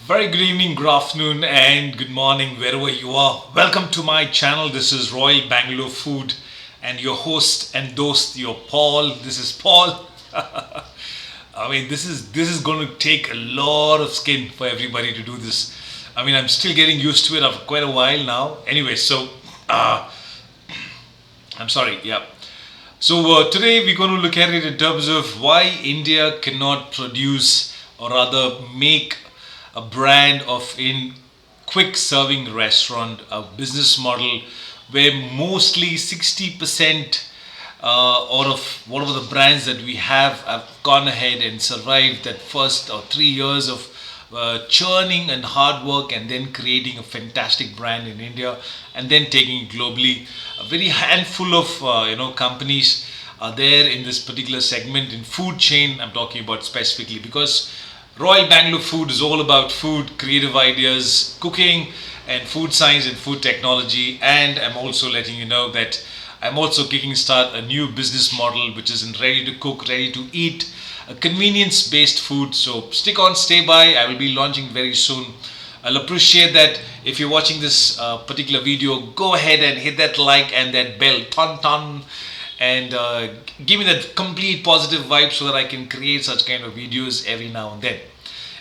Very good evening, good afternoon, and good morning, wherever you are. Welcome to my channel. This is Royal Bangalore Food, and your host and host, your Paul. This is Paul. This is going to take a lot of skin for everybody to do this. I'm still getting used to it after quite a while now. Anyway, uh, I'm sorry. Yeah. Today we're going to look at it in terms of why India cannot produce or rather make a brand of in quick serving restaurant, a business model where mostly 60% out of whatever the brands that we have gone ahead and survived that first or 3 years of churning and hard work and then creating a fantastic brand in India and then taking it globally. A very handful of companies are there in this particular segment in food chain. I'm talking about specifically because Royal Bangalore Food is all about food, creative ideas, cooking, and food science and food technology. And I'm also letting you know that I'm also kicking start a new business model which is in ready to cook, ready to eat, a convenience-based food. So stick on, stay by. I will be launching very soon. I'll appreciate that if you're watching this particular video, go ahead and hit that like and that bell, ton, and give me that complete positive vibe so that I can create such kind of videos every now and then.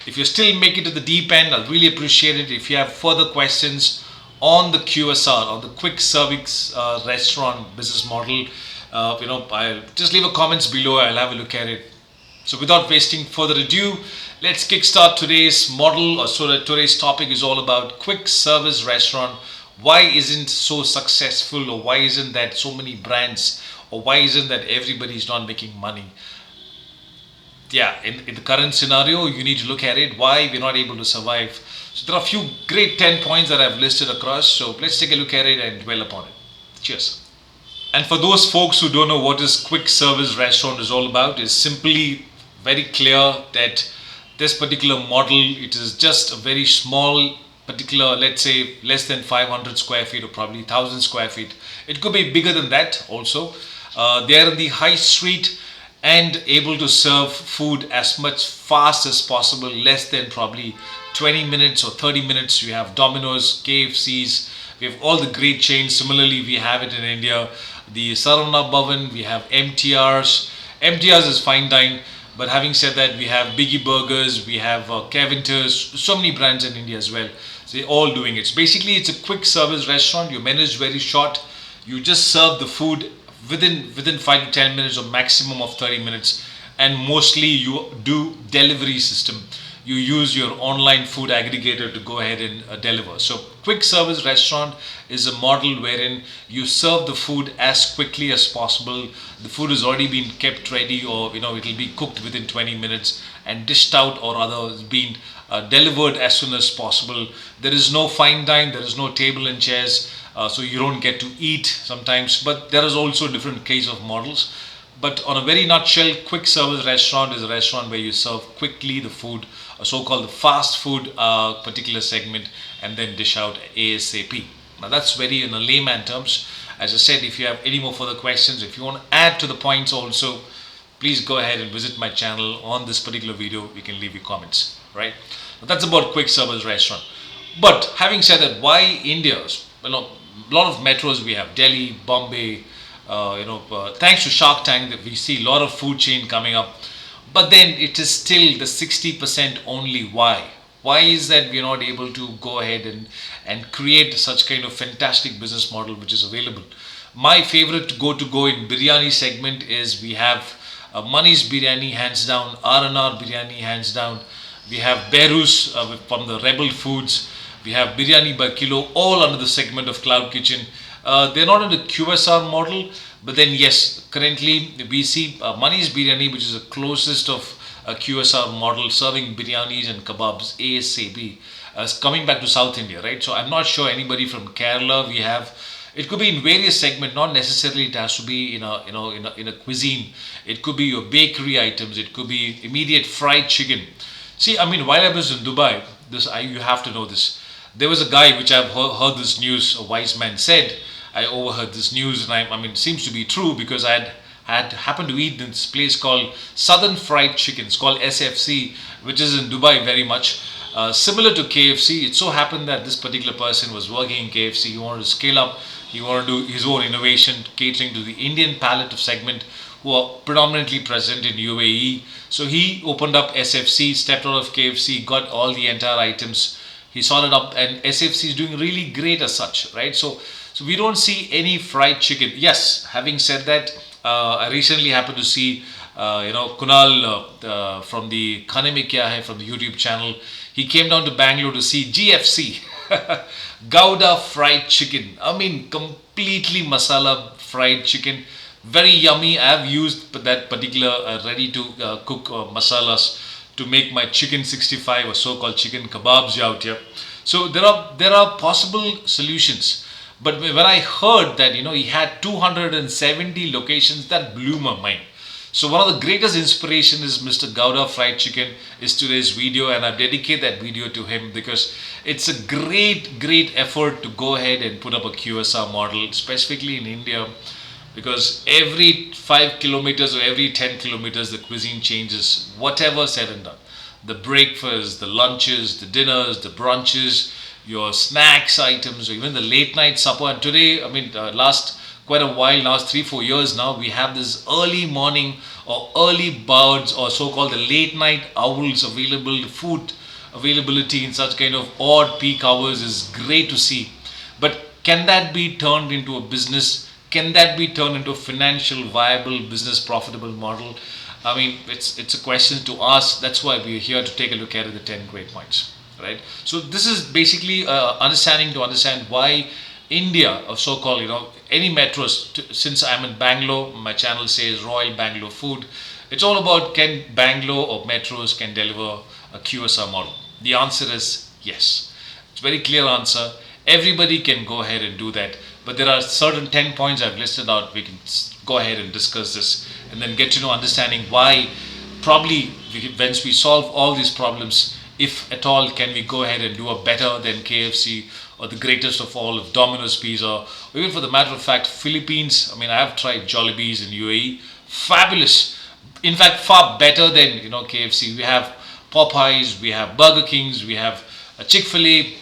If you still make it to the deep end, I'll really appreciate it. If you have further questions on the QSR or the quick service restaurant business model, I'll just leave a comments below. I'll have a look at it. So without wasting further ado, let's kickstart today's model. Today's topic is all about quick service restaurant. Why isn't so successful, or why isn't that so many brands, or why isn't that everybody is not making money? Yeah, in the current scenario, you need to look at it, why we're not able to survive. So there are a few great 10 points that I've listed across. So let's take a look at it and dwell upon it. Cheers. And for those folks who don't know what this quick service restaurant is all about, is simply very clear that this particular model, it is just a very small particular, let's say less than 500 square feet or probably 1000 square feet. It could be bigger than that also. They are in the high street and able to serve food as much fast as possible, less than probably 20 minutes or 30 minutes. You have Domino's, KFCs, we have all the great chains. Similarly, we have it in India, the Saravana Bhavan, we have MTRs. MTRs is fine dine, but having said that, we have Biggie Burgers, we have Caventer's, so many brands in India as well. So they're all doing it. So basically, it's a quick service restaurant. Your menu is very short. You just serve the food within 5 to 10 minutes or maximum of 30 minutes, and mostly you do delivery system. You use your online food aggregator to go ahead and deliver. So quick service restaurant is a model wherein you serve the food as quickly as possible. The food has already been kept ready, or it will be cooked within 20 minutes and dished out, or rather being delivered as soon as possible. There is no fine dine, there is no table and chairs. So you don't get to eat sometimes, but there is also different case of models. But on a very nutshell, quick service restaurant is a restaurant where you serve quickly the food, a so-called the fast food particular segment, and then dish out ASAP. Now that's very in a layman terms. As I said, if you have any more further questions, if you want to add to the points also, please go ahead and visit my channel on this particular video. You can leave your comments, right? Now that's about quick service restaurant. But having said that, why India? A lot of metros we have, Delhi, Bombay, thanks to Shark Tank that we see a lot of food chain coming up, but then it is still the 60% only. Why is that we're not able to go ahead and create such kind of fantastic business model which is available? My favorite go in biryani segment is we have Mani's Biryani hands down, R&R Biryani hands down, we have Behrus from the Rebel Foods, we have Biryani by Kilo, all under the segment of Cloud Kitchen. They're not in the QSR model, but then yes, currently we see Mani's Biryani, which is the closest of a QSR model, serving biryanis and kebabs ASAP, coming back to South India, right? So I'm not sure anybody from Kerala we have. It could be in various segments, not necessarily it has to be in a cuisine. It could be your bakery items, it could be immediate fried chicken. See, while I was in Dubai, you have to know this. There was a guy which I've heard this news, a wise man said, I overheard this news, and it seems to be true because I had happened to eat in this place called Southern Fried Chicken. It's called SFC, which is in Dubai very much. Similar to KFC, it so happened that this particular person was working in KFC. He wanted to scale up. He wanted to do his own innovation, catering to the Indian palette of segment who are predominantly present in UAE. So he opened up SFC, stepped out of KFC, got all the entire items. He sorted up, and SFC is doing really great as such, right? So we don't see any fried chicken. Yes, having said that, I recently happened to see, Kunal from the Khane Mein Kya Hai from the YouTube channel. He came down to Bangalore to see GFC, Gouda fried chicken. I mean, completely masala fried chicken. Very yummy. I have used that particular ready to cook masalas to make my chicken 65 or so-called chicken kebabs out here. So there are possible solutions. But when I heard that he had 270 locations, that blew my mind. So one of the greatest inspiration is Mr. Gouda Fried Chicken is today's video, and I dedicate that video to him because it's a great effort to go ahead and put up a QSR model, specifically in India, because every 5 kilometers or every 10 kilometers the cuisine changes, whatever said and done. The breakfast, the lunches, the dinners, the brunches, your snacks items, or even the late night supper. And today, last quite a while now, 3-4 years now, we have this early morning or early birds or so-called the late night owls available. Food availability in such kind of odd peak hours is great to see. But can that be turned into a business? Can that be turned into a financial viable business profitable model? I mean, it's a question to ask. That's why we're here to take a look at the 10 great points, right? So this is basically understand why India, or so-called, any metros, since I'm in Bangalore, my channel says Royal Bangalore Food. It's all about, can Bangalore or metros can deliver a QSR model? The answer is yes. It's a very clear answer. Everybody can go ahead and do that. But there are certain 10 points I've listed out. We can go ahead and discuss this and then get to know understanding why probably once we solve all these problems, if at all, can we go ahead and do a better than KFC or the greatest of all of Domino's Pizza, or even for the matter of fact, Philippines. I mean, I have tried Jollibees in UAE. Fabulous. In fact, far better than, KFC. We have Popeyes, we have Burger Kings, we have Chick-fil-A.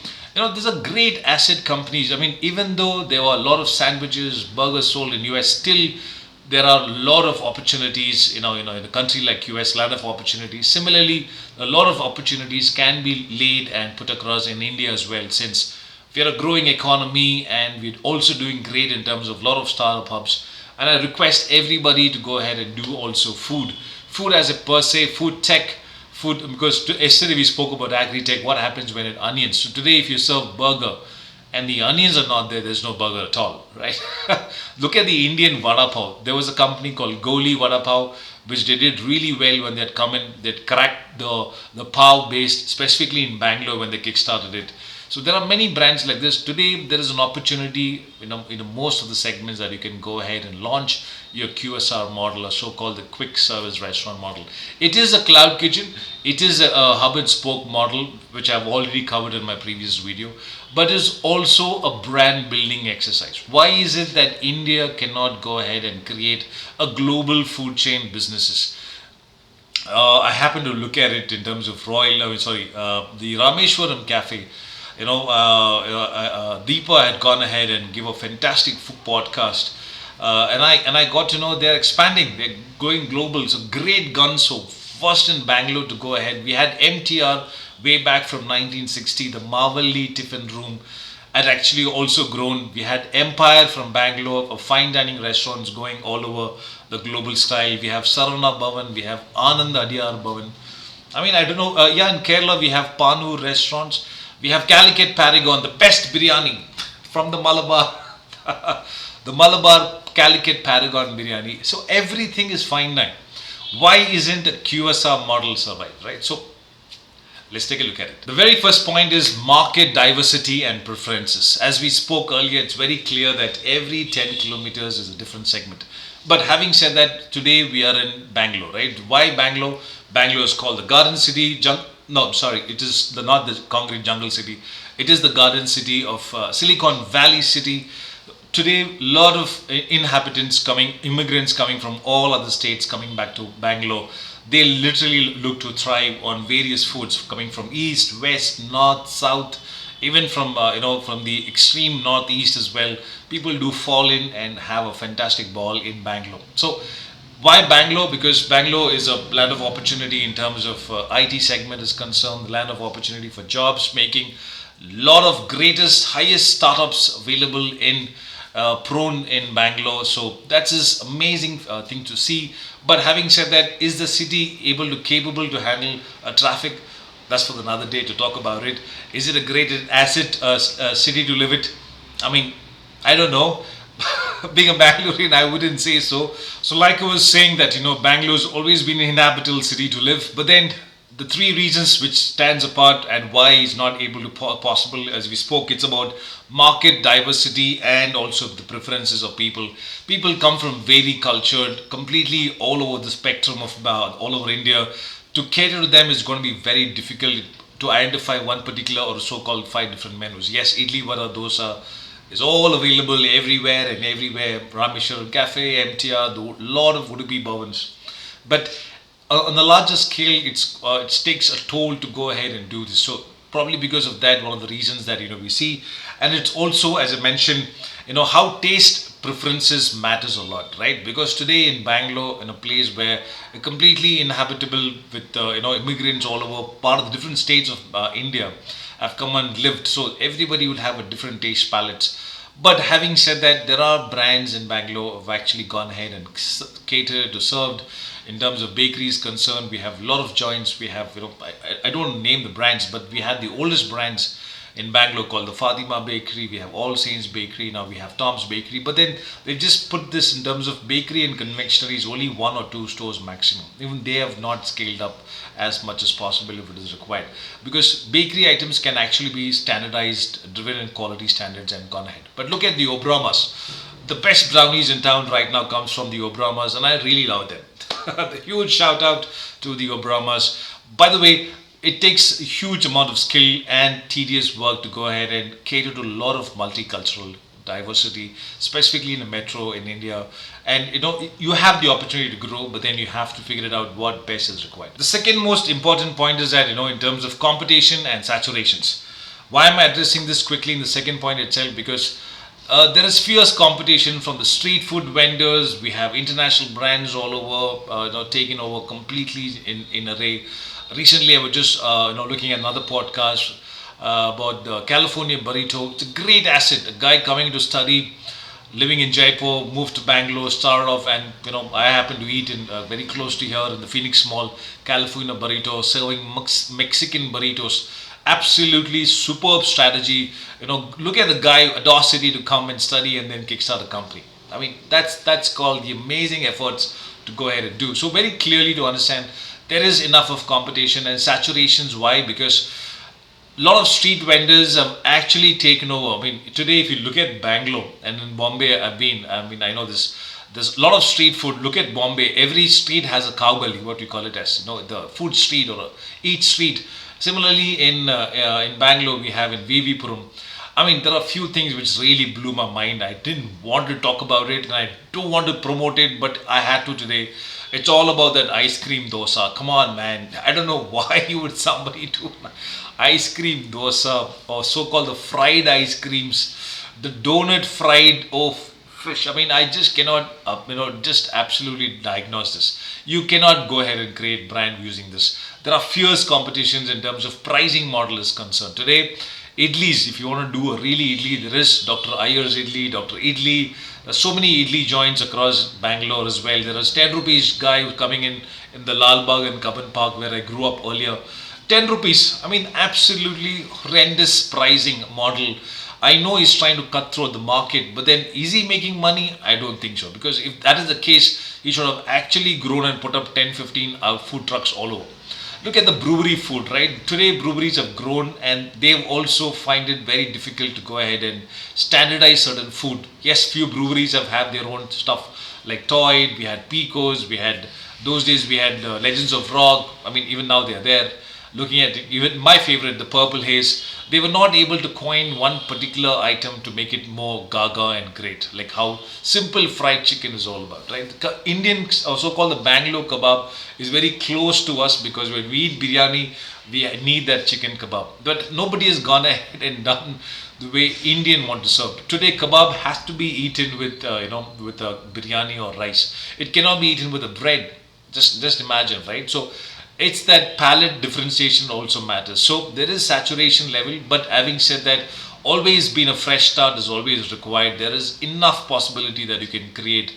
These are great asset companies. I mean, even though there are a lot of sandwiches, burgers sold in US, still there are a lot of opportunities, in a country like US, land of opportunities. Similarly, a lot of opportunities can be laid and put across in India as well, since we are a growing economy and we're also doing great in terms of a lot of startup hubs. And I request everybody to go ahead and do also food as a per se, food tech, because yesterday we spoke about agri-tech, what happens when it onions. So today if you serve burger and the onions are not there, there's no burger at all, right? Look at the Indian vada pav. There was a company called Goli Vada Pav, which they did really well when they had come in. They'd cracked the pav based, specifically in Bangalore when they kickstarted it. So there are many brands like this. Today there is an opportunity in most of the segments that you can go ahead and launch your QSR model, or so-called the quick service restaurant model. It is a cloud kitchen. It is a hub and spoke model, which I've already covered in my previous video, but is also a brand building exercise. Why is it that India cannot go ahead and create a global food chain businesses? I happen to look at it in terms of the Rameshwaram Cafe. Deepa had gone ahead and give a fantastic podcast, and I got to know they're expanding, they're going global. So great guns. So first in Bangalore to go ahead, we had MTR way back from 1960, the Marvelly Tiffin Room had actually also grown. We had Empire from Bangalore, a fine dining restaurants going all over the global style. We have Sarana Bhavan, we have Anand Adiyar Bhavan. I don't know. In Kerala we have Panu restaurants. We have Calicut Paragon, the best biryani from the Malabar, the Malabar Calicut Paragon biryani. So everything is fine now. Why isn't a QSR model survive, right? So let's take a look at it. The very first point is market diversity and preferences. As we spoke earlier, it's very clear that every 10 kilometers is a different segment. But having said that, today we are in Bangalore, right? Why Bangalore? Bangalore is called the Garden City. It is not the concrete jungle city. It is the garden city of Silicon Valley City. Today, a lot of immigrants coming from all other states coming back to Bangalore. They literally look to thrive on various foods coming from east, west, north, south, even from from the extreme northeast as well. People do fall in and have a fantastic ball in Bangalore. So why Bangalore? Because Bangalore is a land of opportunity in terms of IT segment is concerned, the land of opportunity for jobs, making lot of greatest, highest startups available in prone in Bangalore. So that's this amazing thing to see. But having said that, is the city capable to handle traffic? That's for another day to talk about it. Is it a great asset city to live it? I mean, I don't know. Being a Bangalorean, I wouldn't say so. So, like I was saying, that Bangalore's always been an inhabitable city to live. But then, the three reasons which stands apart and why it's not able to possible, as we spoke, it's about market diversity and also the preferences of people. People come from very cultured, completely all over the spectrum of all over India. To cater to them is going to be very difficult to identify one particular or so-called five different menus. Yes, idli, vada, dosa is all available everywhere and everywhere. Rameshwaram Cafe, MTR, the lot of Udupi bhavans. But on the larger scale, it takes a toll to go ahead and do this. So probably because of that, one of the reasons that we see, and it's also, as I mentioned, how taste preferences matters a lot, right? Because today in Bangalore, in a place where completely inhabitable with immigrants all over part of the different states of India have come and lived, so everybody will have a different taste palettes. But having said that, there are brands in Bangalore have actually gone ahead and catered to served. In terms of bakeries concerned, we have a lot of joints. We have, I don't name the brands, but we had the oldest brands in Bangalore called the Fatima Bakery. We have All Saints Bakery. Now we have Tom's Bakery. But then they just put this in terms of bakery and confectioneries, only one or two stores maximum. Even they have not scaled up as much as possible if it is required. Because bakery items can actually be standardized, driven in quality standards and gone ahead. But look at the Obramas. The best brownies in town right now comes from the Obramas, and I really love them. A huge shout out to the Obramas. By the way, it takes a huge amount of skill and tedious work to go ahead and cater to a lot of multicultural diversity, specifically in the metro in India. And you have the opportunity to grow, but then you have to figure it out what best is required. The second most important point is that in terms of competition and saturations. Why am I addressing this quickly in the second point itself? Because there is fierce competition from the street food vendors. We have international brands all over, taking over completely in array. Recently, I was just looking at another podcast about the California burrito. It's a great asset. A guy coming to study, living in Jaipur, moved to Bangalore, started off, and I happen to eat in very close to here in the Phoenix Mall, California burrito, serving Mexican burritos. Absolutely superb strategy. Look at the guy, audacity to come and study and then kickstart a company. I mean, that's called the amazing efforts to go ahead and do. So very clearly to understand, there is enough of competition and saturations. Why? Because a lot of street vendors have actually taken over. I mean, today if you look at Bangalore and in Bombay, I know this. There's a lot of street food. Look at Bombay. Every street has a cow gully, what we call it as, the food street or each street. Similarly, in Bangalore, we have in VV Puram. I mean, there are a few things which really blew my mind. I didn't want to talk about it and I don't want to promote it, but I had to today. It's all about that ice cream dosa. Come on, man. I don't know why you would somebody do ice cream dosa or so-called the fried ice creams, the donut fried fish. I mean, I just cannot, just absolutely diagnose this. You cannot go ahead and create brand using this. There are fierce competitions in terms of pricing model is concerned. Today, idlis, if you want to do a really idli, there is Dr. Iyer's idli, Dr. Idli. There's so many idli joints across Bangalore as well. There is 10 rupees guy who's coming in the Lal Bagh and Kaban Park where I grew up earlier. 10 rupees. I mean, absolutely horrendous pricing model. I know he's trying to cut through the market, but then is he making money? I don't think so. Because if that is the case, he should have actually grown and put up 10, 15 food trucks all over. Look at the brewery food, right? Today breweries have grown and they've also find it very difficult to go ahead and standardize certain food. Yes, few breweries have had their own stuff like Toyd, we had Picos, those days we had Legends of Rock. I mean, even now they are there. Looking at it, even my favorite, the Purple Haze. They were not able to coin one particular item to make it more gaga and great, like how simple fried chicken is all about, right? The Indian, also called the Bangalore kebab, is very close to us because when we eat biryani, we need that chicken kebab. But nobody has gone ahead and done the way Indian want to serve. Today, kebab has to be eaten with, with a biryani or rice. It cannot be eaten with a bread. Just imagine, right? So it's that palate differentiation also matters. So there is saturation level, but having said that, always been a fresh start is always required. There is enough possibility that you can create.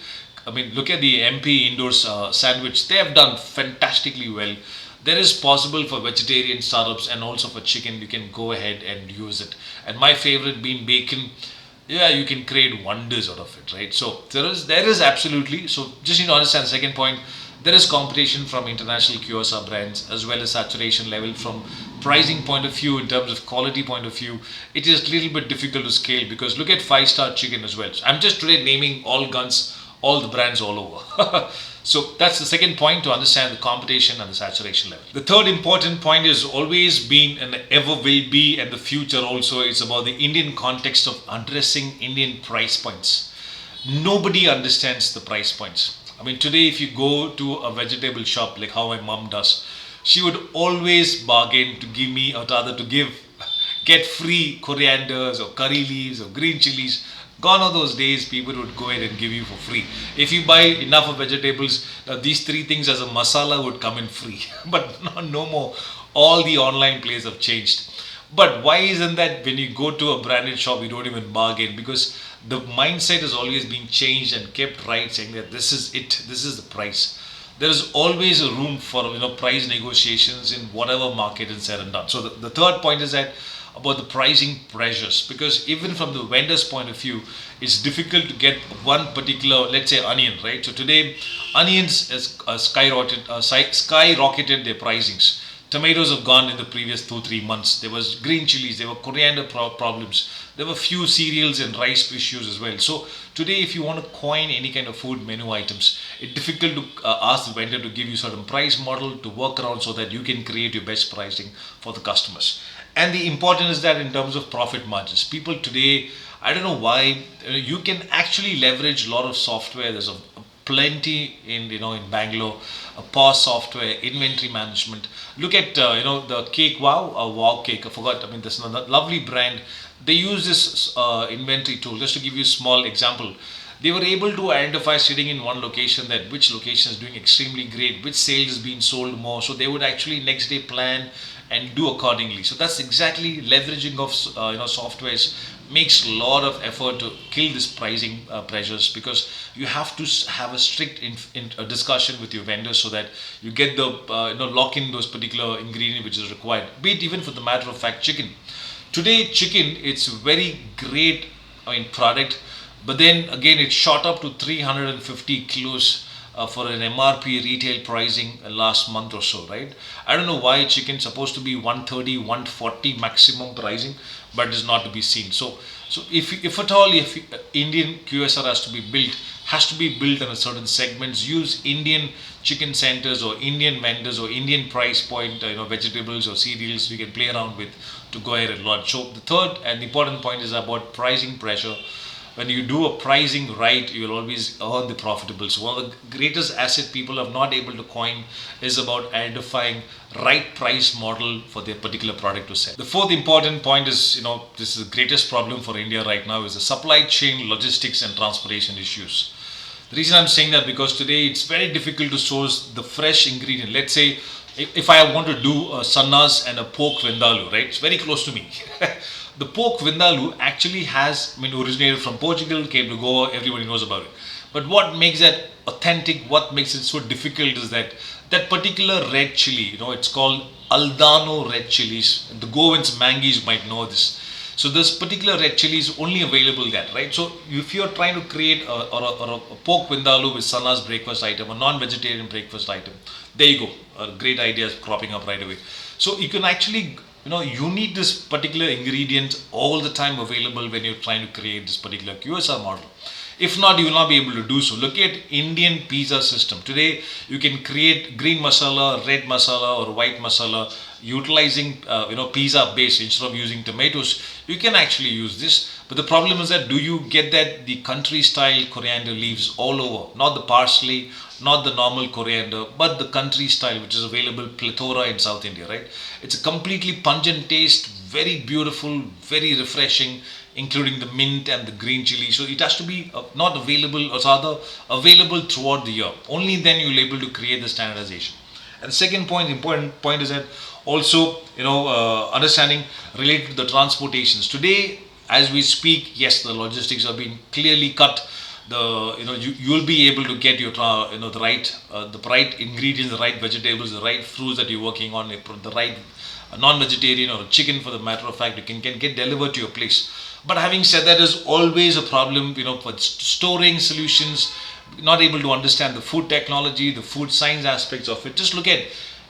I mean, look at the MP indoors sandwich. They have done fantastically well. There is possible for vegetarian startups and also for chicken. You can go ahead and use it. And my favorite being bacon. Yeah, you can create wonders out of it, right? So there is absolutely. So just to understand the second point, there is competition from international QSR brands as well as saturation level from pricing point of view. In terms of quality point of view, it is a little bit difficult to scale because look at five-star chicken as well. So I'm just today naming all guns, all the brands all over. So that's the second point, to understand the competition and the saturation level. The third important point is always been and ever will be, and the future also, it's about the Indian context of addressing Indian price points. Nobody understands the price points. I mean, today if you go to a vegetable shop, like how my mom does, she would always bargain to give me, or rather to get free corianders or curry leaves or green chilies. Gone are those days, people would go ahead and give you for free. If you buy enough of vegetables, these three things as a masala would come in free. But no more. All the online players have changed. But why isn't that when you go to a branded shop, you don't even bargain? Because the mindset has always been changed and kept right, saying that this is it, this is the price. There is always a room for price negotiations in whatever market is said and done. So the third point is that about the pricing pressures, because even from the vendor's point of view, it's difficult to get one particular, let's say, onion, right? So today onions has skyrocketed their pricings. Tomatoes have gone in the previous 2-3 months. There was green chilies, there were coriander problems, there were few cereals and rice issues as well. So today, if you want to coin any kind of food menu items, it's difficult to ask the vendor to give you certain price model to work around so that you can create your best pricing for the customers. And the important is that in terms of profit margins, people today, I don't know why, you can actually leverage a lot of software. There's a plenty in in Bangalore, posh software, inventory management. Look at the cake wow cake. I forgot. I mean, this is a lovely brand. They use this inventory tool. Just to give you a small example, they were able to identify sitting in one location that which location is doing extremely great, which sales is being sold more. So they would actually next day plan and do accordingly. So that's exactly leveraging of softwares makes a lot of effort to kill this pricing pressures, because you have to have a strict discussion with your vendors so that you get the lock in those particular ingredient which is required. Be it even for the matter of fact chicken. Today chicken, it's very great product, but then again it shot up to 350 kilos for an MRP retail pricing last month or so, right? I don't know why chicken supposed to be 130, 140 maximum pricing, but it's not to be seen. So if at all, if Indian QSR has to be built in a certain segments, use Indian chicken centers or Indian vendors or Indian price point, vegetables or cereals we can play around with to go ahead and launch. So the third and important point is about pricing pressure. When you do a pricing right, you will always earn the profitable. So one of the greatest asset people are not able to coin is about identifying right price model for their particular product to sell. The fourth important point is, this is the greatest problem for India right now, is the supply chain logistics and transportation issues. The reason I'm saying that, because today it's very difficult to source the fresh ingredient. Let's say if I want to do a sannas and a pork vindaloo, right? It's very close to me. The pork vindaloo actually originated from Portugal, came to Goa, everybody knows about it. But what makes that authentic, what makes it so difficult is that particular red chili, it's called Aldano red chilies. The Goans, Manguis might know this. So this particular red chili is only available there, right? So if you're trying to create a pork vindaloo with Sana's breakfast item, a non-vegetarian breakfast item, there you go. A great idea is cropping up right away. So you can actually, you need this particular ingredient all the time available when you're trying to create this particular QSR model. If not, you will not be able to do so. Look at Indian pizza system. Today, you can create green masala, red masala, or white masala utilizing pizza base instead of using tomatoes. You can actually use this. But the problem is that do you get that the country style coriander leaves all over? Not the parsley, not the normal coriander, but the country style, which is available plethora in South India, right? It's a completely pungent taste, very beautiful, very refreshing, including the mint and the green chili. So it has to be not available, or rather available throughout the year. Only then you'll be able to create the standardization. And the second point, important point, is that also understanding related to the transportations. Today, as we speak, yes, the logistics are being clearly cut. You'll be able to get your the right ingredients, the right vegetables, the right fruits that you're working on, the right non-vegetarian or chicken, for the matter of fact, you can get delivered to your place. But having said that, is always a problem, for storing solutions, not able to understand the food technology, the food science aspects of it. Just look at,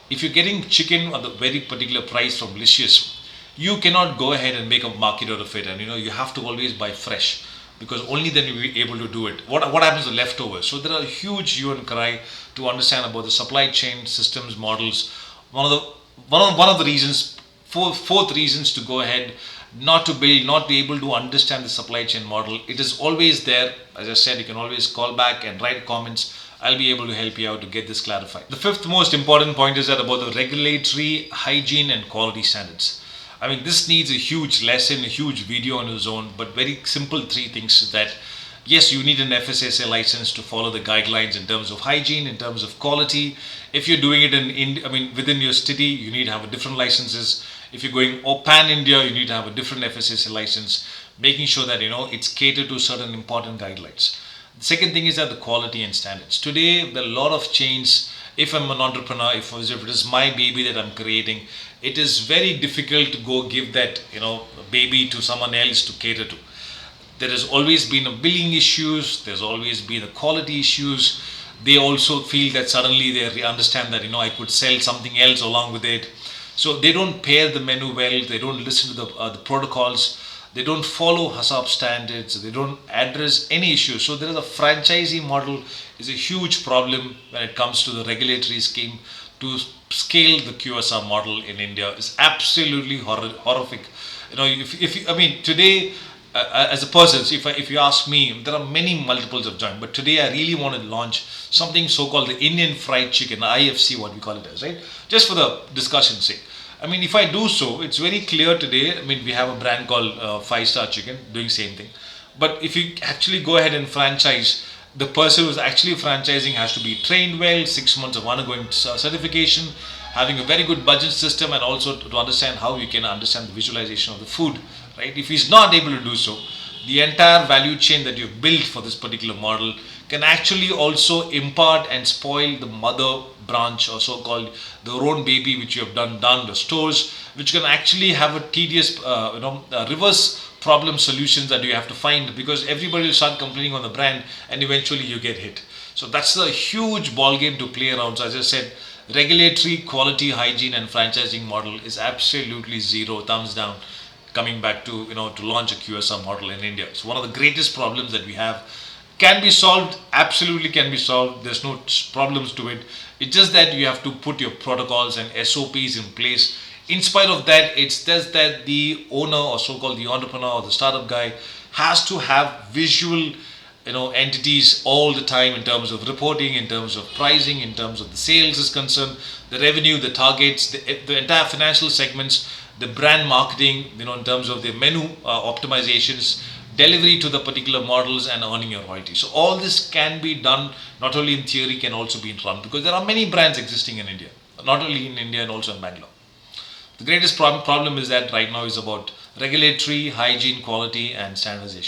if you're getting chicken at the very particular price from Licious, you cannot go ahead and make a market out of it, and you have to always buy fresh, because only then you'll be able to do it. What happens to the leftovers? So there are a huge hue and cry to understand about the supply chain systems models. One of the reasons, fourth reasons to go ahead, not to build, not be able to understand the supply chain model. It is always there. As I said, you can always call back and write comments. I'll be able to help you out to get this clarified. The fifth most important point is that about the regulatory, hygiene and quality standards. I mean, this needs a huge lesson, a huge video on its own, but very simple three things is that yes, you need an FSSA license to follow the guidelines in terms of hygiene, in terms of quality. If you're doing it within your city, you need to have a different licenses. If you're going pan India, you need to have a different FSSA license, making sure that it's catered to certain important guidelines. The second thing is that the quality and standards. Today, there are a lot of chains. If I'm an entrepreneur, if it is my baby that I'm creating, it is very difficult to go give that baby to someone else to cater to. There has always been a billing issues. There's always been a quality issues. They also feel that suddenly they understand that I could sell something else along with it. So they don't pair the menu well. They don't listen to the protocols. They don't follow HACCP standards. They don't address any issues. So there is a franchisee model is a huge problem when it comes to the regulatory scheme. To scale the QSR model in India is absolutely horrific. Today, as a person, if you ask me, there are many multiples of joint. But today, I really want to launch something so-called the Indian fried chicken, IFC, what we call it as, right? Just for the discussion's sake. If I do so, it's very clear today. We have a brand called 5 Star Chicken doing same thing. But if you actually go ahead and franchise, the person who's actually franchising has to be trained well, 6 months of undergoing certification, having a very good budget system, and also to understand how you can understand the visualization of the food, right? If he's not able to do so, the entire value chain that you've built for this particular model can actually also impart and spoil the mother branch, or so-called the own baby, which you have done the stores, which can actually have a tedious reverse problem solutions that you have to find, because everybody will start complaining on the brand and eventually you get hit. So that's a huge ball game to play around. So as I said, regulatory, quality, hygiene and franchising model is absolutely zero, thumbs down, coming back to to launch a QSR model in India. So one of the greatest problems that we have can be solved, absolutely can be solved. There's no problems to it. It's just that you have to put your protocols and SOPs in place. In spite of that, it's just that the owner, or so-called the entrepreneur or the startup guy, has to have visual entities all the time in terms of reporting, in terms of pricing, in terms of the sales is concerned, the revenue, the targets, the entire financial segments, the brand marketing, in terms of the menu optimizations, delivery to the particular models, and earning your royalty. So all this can be done, not only in theory, can also be run, because there are many brands existing in India, not only in India and also in Bangalore. The greatest problem is that right now is about regulatory, hygiene, quality and standardization.